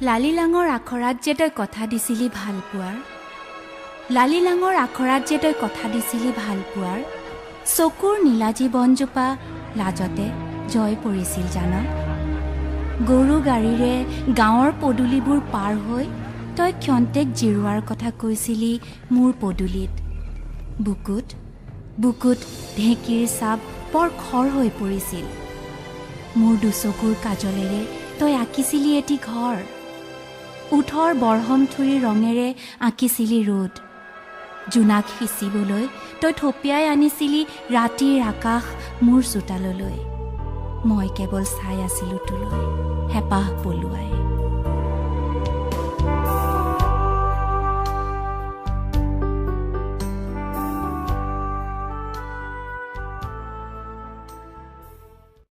লালিলাঙৰ আখৰাত যে তই কথা দিছিলি ভাল পোৱাৰ, লালিলাঙৰ আখৰাত যে তই কথা দিছিলি ভাল পোৱাৰ, চকুৰ নীলাজী বনজোপা লাজতে জয় পৰিছিল জান। গৰু গাড়ীৰে গাঁৱৰ পদূলিবোৰ পাৰ হৈ তই ক্ষন্তেক জিৰোৱাৰ কথা কৈছিলি মোৰ পদূলিত। বুকুত বুকুত ঢেঁকীৰ চাপ বৰ খৰ হৈ পৰিছিল। মোৰ দুচকুৰ কাজলেৰে তই আঁকিছিলি এটি ঘৰ, ওঠৰ বৰহমথুৰি ৰঙেৰে আঁকিছিলি ৰ'দ। জোনাক সিঁচিবলৈ তই থপিয়াই আনিছিলি ৰাতিৰ আকাশ মোৰ চোতাললৈ। মই কেৱল চাই আছিলোঁ তোলৈ হেঁপাহ পলুৱাই।